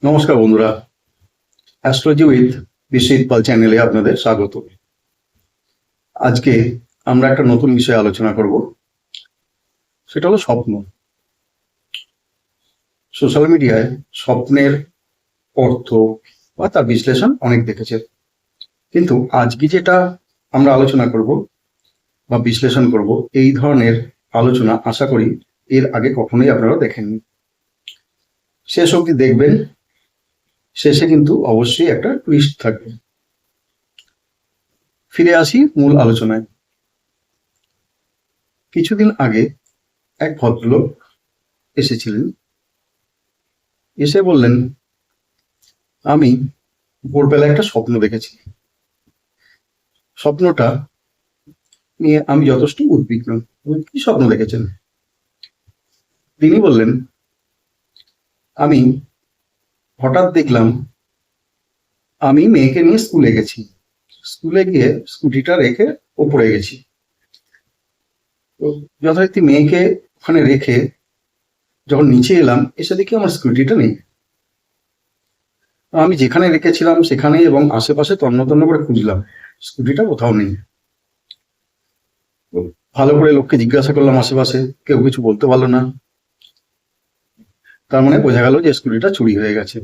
নমস্কার বন্ধুরা, astrology with Biswajit পাল চ্যানেলে আপনাদের স্বাগত। আজকে আমরা একটা নতুন বিষয়ে আলোচনা করব, সেটা হলো স্বপ্ন। সোশ্যাল মিডিয়ায় স্বপ্নের অর্থ বা তার বিশ্লেষণ অনেক দেখেছে, কিন্তু আজকে যেটা আমরা আলোচনা করব বা বিশ্লেষণ করব, এই ধরনের আলোচনা আশা করি এর আগে কখনোই আপনারা দেখেননি। শেষ অবধি দেখবেন, শেষে কিন্তু অবশ্যই একটা টুইস্ট থাকবে। ফিরে আসি মূল আলোচনায়। কিছুদিন আগে এক ভদ্রলোক এসেছিলেন, এসে বললেন, আমি ভোরবেলা একটা স্বপ্ন দেখেছি। স্বপ্নটা নিয়ে আমি যথেষ্ট উদ্বিগ্ন। কি স্বপ্ন দেখেছেন? তিনি বললেন, আমি হঠাৎ দেখলাম আমি মেয়েকে নিয়ে স্কুলে গেছি। স্কুলে গিয়ে স্কুটিটা রেখে ওপরে গেছি। তো যথারীতি মেয়েকে ওখানে রেখে যখন নিচে এলাম, এসে দেখি আমার স্কুটিটা নেই। আমি যেখানে রেখেছিলাম সেখানে এবং আশেপাশে তন্ন তন্ন করে খুঁজলাম, স্কুটিটা কোথাও নেই। তো ভালো করে লোককে জিজ্ঞাসা করলাম আশেপাশে, কেউ কিছু বলতে পারলো না। তার মানে বোঝা গেল যে স্কুটিটা চুরি হয়ে গেছে।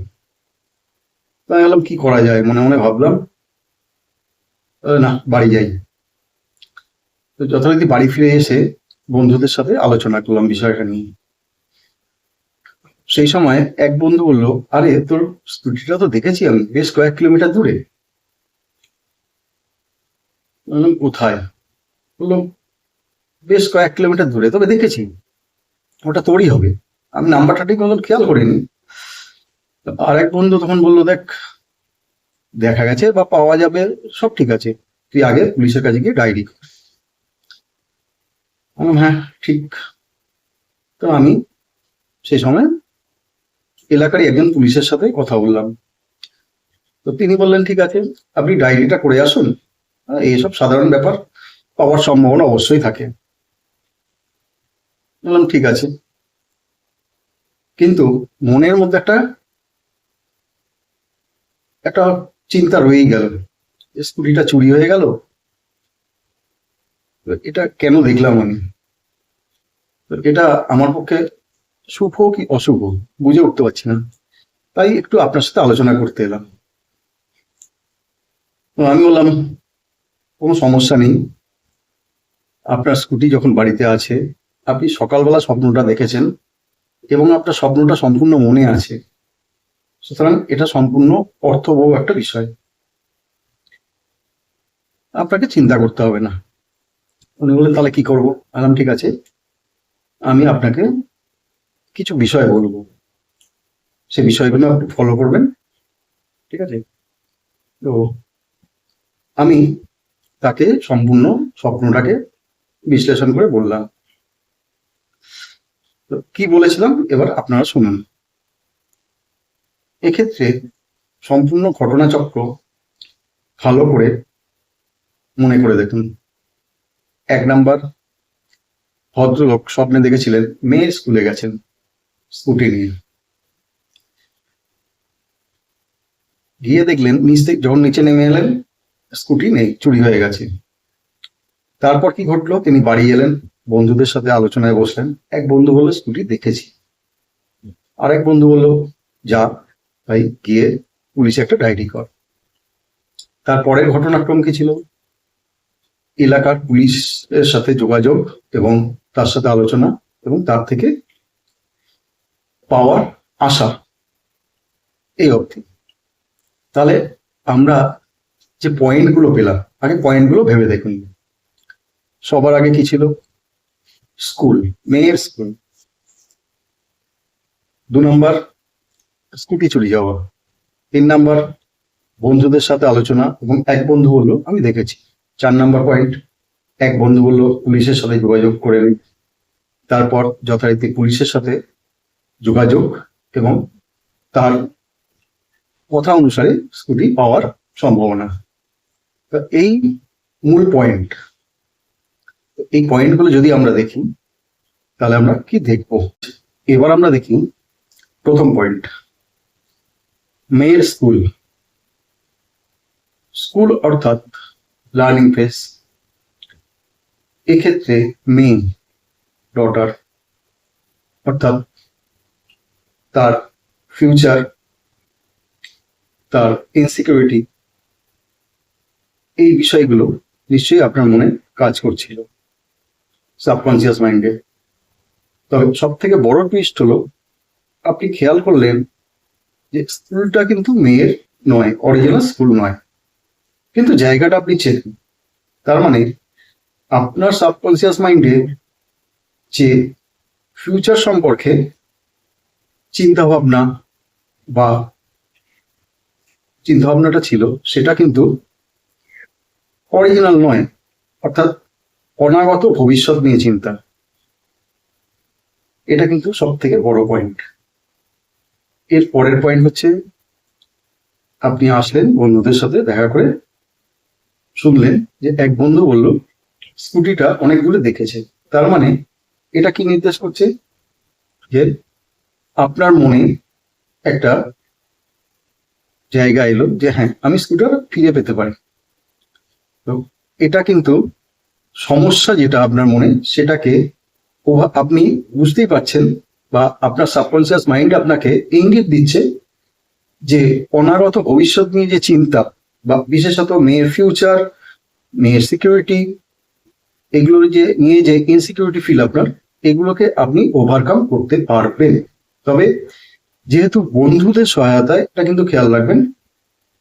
তাই গেলাম কি করা যায়, মনে মনে ভাবলাম, না বাড়ি যাই। তো যথারীতি বাড়ি ফিরে এসে বন্ধুদের সাথে আলোচনা করলাম বিষয়টা নিয়ে। সেই সময় এক বন্ধু বলল, আরে তোর স্কুটিটা তো দেখেছি আমি বেশ কয়েক কিলোমিটার দূরে। বললাম কোথায়? বললো বেশ কয়েক কিলোমিটার দূরে, তবে দেখেছি ওটা তোরই হবে। আমি নাম্বারটা ঠিক মতন খেয়াল করিনি। আর এক বন্ধু তখন বললো, দেখ, দেখা গেছে বা পাওয়া যাবে, সব ঠিক আছে, তুই আগে পুলিশের কাছে গিয়ে ডায়েরি কর। বললাম হ্যাঁ ঠিক। তো আমি সেই সময় এলাকারই একজন পুলিশের সাথে কথা বললাম। তো তিনি বললেন, ঠিক আছে, আপনি ডায়েরিটা করে আসুন, এইসব সাধারণ ব্যাপার, পাওয়ার সম্ভাবনা অবশ্যই থাকে। বললাম ঠিক আছে, কিন্তু মনের মধ্যে একটা একটা চিন্তা রয়েই গেল, স্কুটিটা চুরি হয়ে গেল, এটা কেন দেখলাম আমি? এটা আমার পক্ষে শুভ কি অশুভ বুঝে উঠতে পারছি না। তাই একটু আপনার সাথে আলোচনা করতে এলাম। তো আমি বললাম, কোনো সমস্যা নেই, আপনার স্কুটি যখন বাড়িতে আছে, আপনি সকালবেলা স্বপ্নটা দেখেছেন এবং আপনার স্বপ্নটা সম্পূর্ণ মনে আছে, সুতরাং এটা সম্পূর্ণ অর্থবহ একটা বিষয়, আপনাকে চিন্তা করতে হবে না। উনি বললেন, তাহলে কি করবো? বললাম ঠিক আছে, আমি আপনাকে কিছু বিষয় বলবো, সে বিষয়গুলো আপনি ফলো করবেন, ঠিক আছে? তো আমি তাকে সম্পূর্ণ স্বপ্নটাকে বিশ্লেষণ করে বললাম। তো কি বলেছিলাম এবার আপনারা শুনুন। এক্ষেত্রে সম্পূর্ণ ঘটনাচক্র ভালো করে মনে করে দেখুন। 1 নাম্বার, ভদ্রলোক স্বপ্নে দেখেছিলেন মেয়ে স্কুলে গেছেন স্কুটি নিয়ে। গিয়ে দেখলেন যখন নিচে নেমে এলেন, স্কুটি নেই, চুরি হয়ে গেছে। তারপর কি ঘটলো? তিনি বাড়ি এলেন, বন্ধুদের সাথে আলোচনায় বসলেন। এক বন্ধু বলল, স্কুটি দেখেছি। আরেক বন্ধু বলল, যা ভাই, গিয়ে পুলিশে একটা ডায়েরি কর। তারপরের ঘটনাক্রম কি ছিল? এলাকার পুলিশের সাথে যোগাযোগ এবং তার সাথে আলোচনা এবং তার থেকে পাওয়ার আশা, এই অবধি। তাহলে আমরা যে পয়েন্টগুলো পেলাম, আগে পয়েন্টগুলো ভেবে দেখুন। সবার আগে কি ছিল? স্কুল, মেয়ের স্কুল। 2 নাম্বার, স্কুটি চুরি যাওয়া। 3 নাম্বার, বন্ধুদের সাথে আলোচনা এবং এক বন্ধু বললো আমি দেখেছি। 4 নাম্বার পয়েন্ট, এক বন্ধু বললো পুলিশের সাথে যোগাযোগ করে নিই। তারপর যথারীতি পুলিশের সাথে যোগাযোগ এবং তার কথা অনুসারে স্কুটি পাওয়ার সম্ভাবনা। এই মূল পয়েন্ট। এই পয়েন্টগুলো যদি আমরা দেখি, তাহলে আমরা কি দেখব? এবার আমরা দেখি প্রথম পয়েন্ট। মেয়ের স্কুল, স্কুল অর্থাৎ লার্নিং প্লেস। এক্ষেত্রে মেয়ে ডটার অর্থাৎ তার ফিউচার, তার ইনসিকিউরিটি, এই বিষয়গুলো নিশ্চয়ই আপনার মনে কাজ করছিল সাবকনসিয়াস মাইন্ডে। তবে সব থেকে বড় টুইস্ট হলো আপনি খেয়াল করলেন যে স্কুলটা কিন্তু মেয়ের নয়, অরিজিনাল স্কুল নয়, কিন্তু জায়গাটা আপনি চেনেন। তার মানে আপনার সাবকনসিয়াস মাইন্ডে যে ফিউচার সম্পর্কে চিন্তা ভাবনা বা চিন্তাভাবনাটা ছিল সেটা কিন্তু অরিজিনাল নয়, অর্থাৎ অনাগত ভবিষ্যৎ নিয়ে চিন্তা। এটা কিন্তু সব থেকে বড় পয়েন্ট। এর পরের পয়েন্ট হচ্ছে আপনি আসলেন বন্ধুদের সাথে দেখা করে, শুনলেন যে এক বন্ধু বলল স্কুটিটা অনেকগুলো দেখেছে। তার মানে এটা কি নির্দেশ করছে যে আপনার মনে একটা জায়গা এলো যে হ্যাঁ আমি স্কুটার ফিরে পেতে পারি। তো এটা কিন্তু সমস্যা যেটা আপনার মনে সেটাকে আপনি বুঝতেই পারছেন, বা আপনার সাবকনসিয়াস মাইন্ড আপনাকে ইঙ্গিত দিচ্ছে যে অনাগত ভবিষ্যৎ নিয়ে যে চিন্তা, বা বিশেষত মেয়ের ফিউচার, মেয়ের সিকিউরিটি, এগুলোর যে নিয়ে যে ইনসিকিউরিটি ফিল আপনার, এগুলোকে আপনি ওভারকাম করতে পারবেন। তবে যেহেতু বন্ধুদের সহায়তায়, এটা কিন্তু খেয়াল রাখবেন,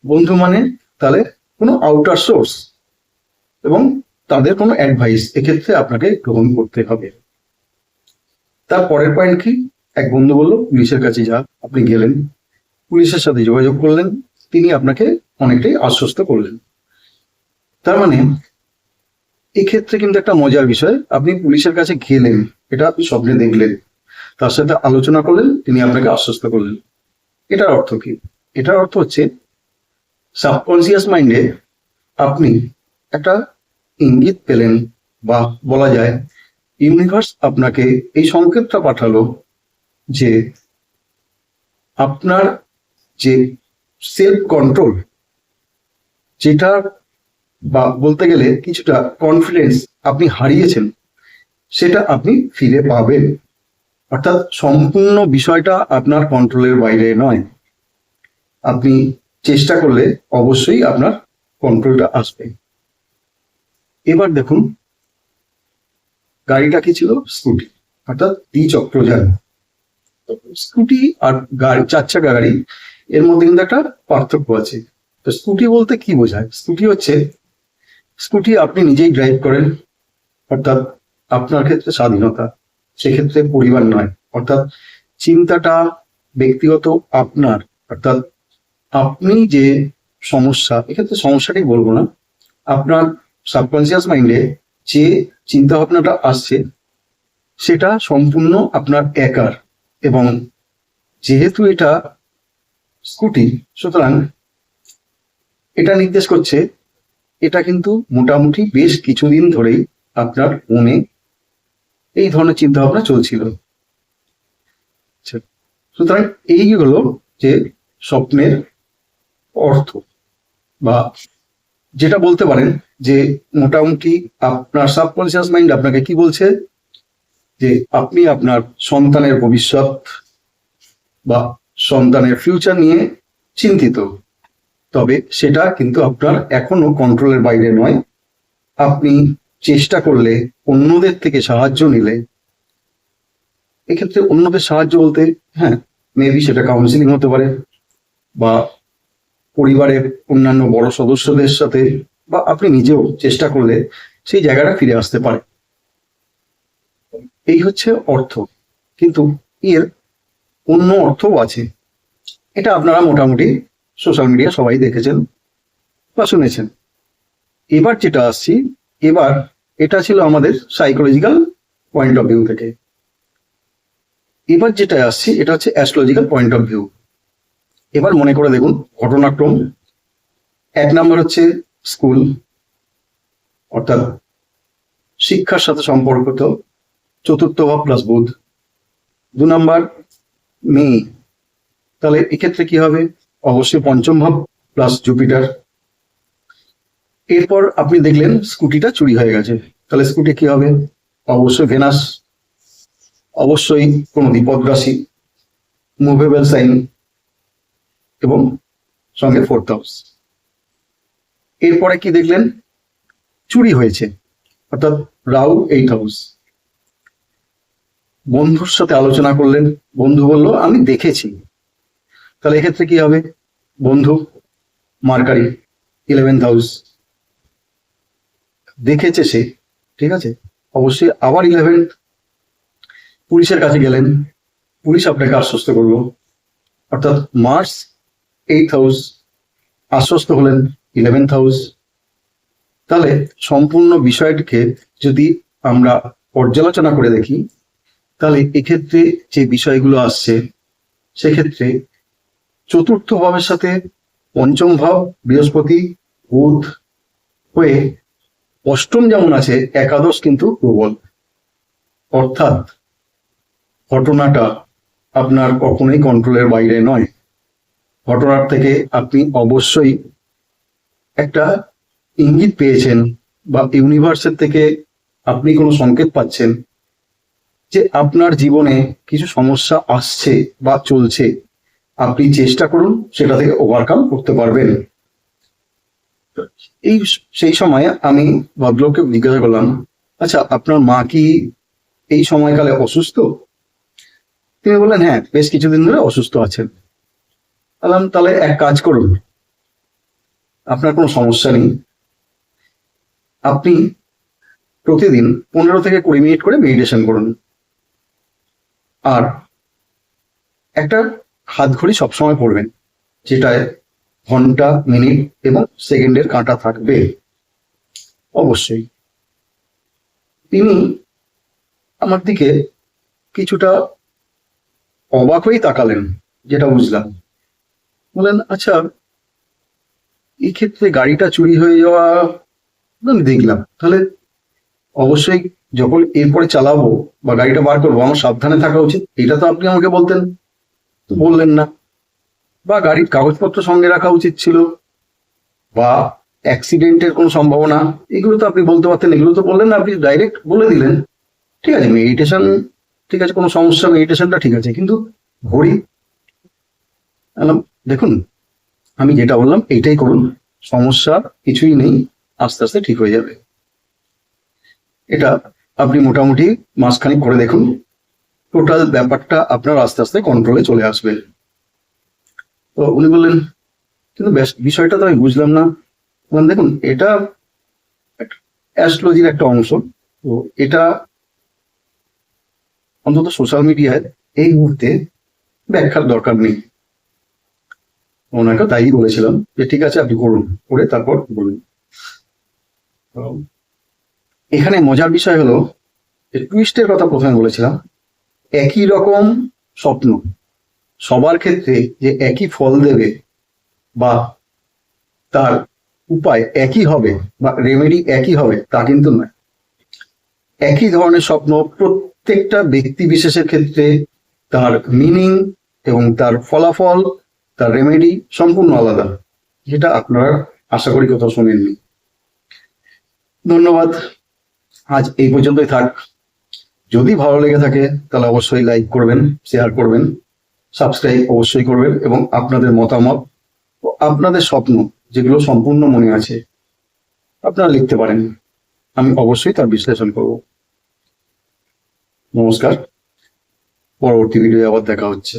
বন্ধু মানে তাহলে কোনো আউটার সোর্স এবং তাদের কোনো অ্যাডভাইস এক্ষেত্রে আপনাকে গ্রহণ করতে হবে। তার পরের পয়েন্ট কি, এক বন্ধু বলল পুলিশের কাছে যা, আপনি গেলেন, পুলিশের সাথে যোগাযোগ করলেন, তিনি আপনাকে অনেকটাই আশ্বস্ত করলেন। তার মানে এক্ষেত্রে কিন্তু একটা মজার বিষয়, আপনি পুলিশের কাছে গেলেন, এটা আপনি স্বপ্নে দেখলেন, তার সাথে আলোচনা করলেন, তিনি আপনাকে আশ্বস্ত করলেন। এটার অর্থ কি? এটার অর্থ হচ্ছে সাবকনসিয়াস মাইন্ডে আপনি একটা ইঙ্গিত পেলেন, বা বলা যায় ইউনিভার্স আপনাকে এই সংকেতটা পাঠালো যে আপনার যে সেলফ কন্ট্রোল, যেটা বা বলতে গেলে কিছুটা কনফিডেন্স আপনি হারিয়েছেন, সেটা আপনি ফিরে পাবেন। অর্থাৎ সম্পূর্ণ বিষয়টা আপনার কন্ট্রোলের বাইরে নয়, আপনি চেষ্টা করলে অবশ্যই আপনার কন্ট্রোলটা আসবে। এবার দেখুন গাড়িটা কি ছিল? স্কুটি, অর্থাৎ দ্বিচক্রযান। স্কুটি আর গাড়ি, চার চাকা গাড়ি, এর মধ্যে কিন্তু একটা পার্থক্য আছে। তো স্কুটি বলতে কি বোঝায়? স্কুটি হচ্ছে, স্কুটি আপনি নিজেই ড্রাইভ করেন, অর্থাৎ আপনার ক্ষেত্রে স্বাধীনতা, সেক্ষেত্রে পরিবার নয়, অর্থাৎ চিন্তাটা ব্যক্তিগত আপনার, অর্থাৎ আপনি যে সমস্যা, এক্ষেত্রে সমস্যাটাই বলবো না, আপনার সাবকনসিয়াস মাইন্ডে যে চিন্তা ভাবনাটা আসছে সেটা সম্পূর্ণ আপনার একার, এবং যেহেতু এটা স্কুটি, সুতরাং এটা নির্দেশ করছে এটা কিন্তু মোটামুটি বেশ কিছুদিন ধরেই আপনার মনে এই ধরনের চিন্তা ভাবনা চলছিল। সুতরাং এই হলো যে স্বপ্নের অর্থ, বা যেটা বলতে পারেন যে মোটামুটি আপনার সাবকনসিয়াস মাইন্ড আপনাকে কি বলছে, যে আপনি আপনার সন্তানের ভবিষ্যৎ বা সন্তানের ফিউচার নিয়ে চিন্তিত, তবে সেটা কিন্তু আপনার এখনো কন্ট্রোলের বাইরে নয়। আপনি চেষ্টা করলে, অন্যদের থেকে সাহায্য নিলে, এক্ষেত্রে অন্যদের সাহায্য বলতে হ্যাঁ মেবি সেটা কাউন্সিলিং হতে পারে, বা পরিবারের অন্যান্য বড় সদস্যদের সাথে, বা আপনি নিজেও চেষ্টা করলে সেই জায়গাটা ফিরে আসতে পারে। এই হচ্ছে অর্থ, কিন্তু এর অন্য অর্থও আছে। এটা আপনারা মোটামুটি সোশ্যাল মিডিয়া সবাই দেখেছেন বা শুনেছেন। এবার যেটা আসছি, এবার এটা ছিল আমাদের সাইকোলজিক্যাল পয়েন্ট অফ ভিউ থেকে। এবার যেটা আসছি এটা হচ্ছে অ্যাস্ট্রোলজিক্যাল পয়েন্ট অফ ভিউ। এবার মনে করে দেখুন ঘটনাক্রম। 1 নম্বর হচ্ছে স্কুল, অর্থাৎ শিক্ষার সাথে সম্পর্কিত, চতুর্থ ভাব প্লাস বুধ। 2 নম্বর মেয়ে, তাহলে এক্ষেত্রে কি হবে? অবশ্যই পঞ্চম ভাব প্লাস জুপিটার। এরপর আপনি দেখলেন স্কুটিটা চুরি হয়ে গেছে, তাহলে স্কুটি কি হবে? অবশ্যই ভেনাস, অবশ্যই কোনো বিপদ রাশি, মুভেবল সাইন এবং সঙ্গে ফোর্থ হাউস। এরপরে কি দেখলেন? চুরি হয়েছে, অর্থাৎ রাহু 8th হাউস। বন্ধুর সাথে আলোচনা করলেন, বন্ধু বলল আমি দেখেছি, তাহলে এক্ষেত্রে কি হবে? বন্ধু মার্কারি 11th হাউস, দেখেছে সে, ঠিক আছে, অবশ্যই আবার 11th। পুলিশের কাছে গেলেন, পুলিশ আপনাকে আশ্বস্ত করলো, অর্থাৎ মার্স 8th হাউস, আশ্বস্ত হলেন 11th হাউস। তাহলে সম্পূর্ণ বিষয়টিকে যদি আমরা পর্যালোচনা করে দেখি, তাহলে এক্ষেত্রে যে বিষয়গুলো আসছে সেক্ষেত্রে চতুর্থ ভাবের সাথে পঞ্চম ভাব বৃহস্পতি বুধ হয়ে অষ্টম যেমন আছে, একাদশ কিন্তু প্রবল, অর্থাৎ ঘটনাটা আপনার কখনোই কন্ট্রোলের বাইরে নয়। ঘটনার থেকে আপনি অবশ্যই একটা ইঙ্গিত পেয়েছেন বা ইউনিভার্সের থেকে আপনি কোনো সংকেত পাচ্ছেন যে আপনার জীবনে কিছু সমস্যা আসছে বা চলছে, আপনি চেষ্টা করুন সেটা থেকে ওভারকাম করতে পারবেন। সেই সময় আমি ভদ্রলোককে জিজ্ঞাসা করলাম, আচ্ছা আপনার মা কি এই সময়কালে অসুস্থ? তিনি বললেন হ্যাঁ, বেশ কিছুদিন ধরে অসুস্থ আছেন। বললাম তাহলে এক কাজ করুন, আপনার কোনো সমস্যা নেই, আপনি প্রতিদিন 15 থেকে 20 মিনিট করে মেডিটেশন করুন, আর একটা হাত ঘড়ি সবসময় পড়বেন, যেটায় ঘন্টা মিনিট এবং সেকেন্ডের কাঁটা থাকবে অবশ্যই। তিনি আমার দিকে কিছুটা অবাক হয়েই তাকালেন, যেটা বুঝলাম। বললেন আচ্ছা এই ক্ষেত্রে গাড়িটা চুরি হয়ে যাওয়া আমি দেখলাম, তাহলে অবশ্যই যখন এরপরে চালাবো বা গাড়িটা বার করবো আমার সাবধানে থাকা উচিত, এটা তো আপনি আমাকে বলতেন, তো বললেন না। বা গাড়ির কাগজপত্র সঙ্গে রাখা উচিত ছিল, বা অ্যাক্সিডেন্টের কোনো সম্ভাবনা, এগুলো তো আপনি বলতে পারতেন, এগুলো তো বললেন না, আপনি ডাইরেক্ট বলে দিলেন। ঠিক আছে মেডিটেশন, ঠিক আছে কোনো সমস্যা, মেডিটেশনটা ঠিক আছে, কিন্তু ঘড়ি, দেখুন আমি যেটা বললাম এইটাই করুন, সমস্যা কিছুই নেই, আস্তে আস্তে ঠিক হয়ে যাবে। এটা আপনি মোটামুটি মাসখানেক করে দেখুন, টোটাল ব্যাপারটা আপনার আস্তে আস্তে কন্ট্রোলে চলে আসবে। তো উনি বললেন কিন্তু বিষয়টা তো আমি বুঝলাম না। বললাম দেখুন এটা অ্যাস্ট্রোলজির একটা অংশ, তো এটা অন্তত সোশ্যাল মিডিয়ায় এই মুহূর্তে ব্যাখ্যার দরকার নেই। ওনাকে তাই বলেছিলাম যে ঠিক আছে আপনি করুন, করে তারপর বলুন। এখানে মজার বিষয় হলো যে টুইস্টের কথা প্রথমে বলেছিলাম, একই রকম স্বপ্ন সবার ক্ষেত্রে যে একই ফল দেবে বা তার উপায় একই হবে বা রেমেডি একই হবে তা কিন্তু নয়। একই ধরনের স্বপ্ন প্রত্যেকটা ব্যক্তি বিশেষের ক্ষেত্রে তার মিনিং এবং তার ফলাফল, তার রেমেডি সম্পূর্ণ আলাদা, যেটা আপনারা আশা করি কোথাও শোনেননি। ধন্যবাদ, আজ এই পর্যন্তই থাক। যদি ভালো লেগে থাকে তাহলে অবশ্যই লাইক করবেন, শেয়ার করবেন, সাবস্ক্রাইব অবশ্যই করবেন, এবং আপনাদের মতামত ও আপনাদের স্বপ্ন যেগুলো সম্পূর্ণ মনে আছে আপনারা লিখতে পারেন, আমি অবশ্যই তার বিশ্লেষণ করব। নমস্কার, পরবর্তী ভিডিও আবার দেখা হচ্ছে।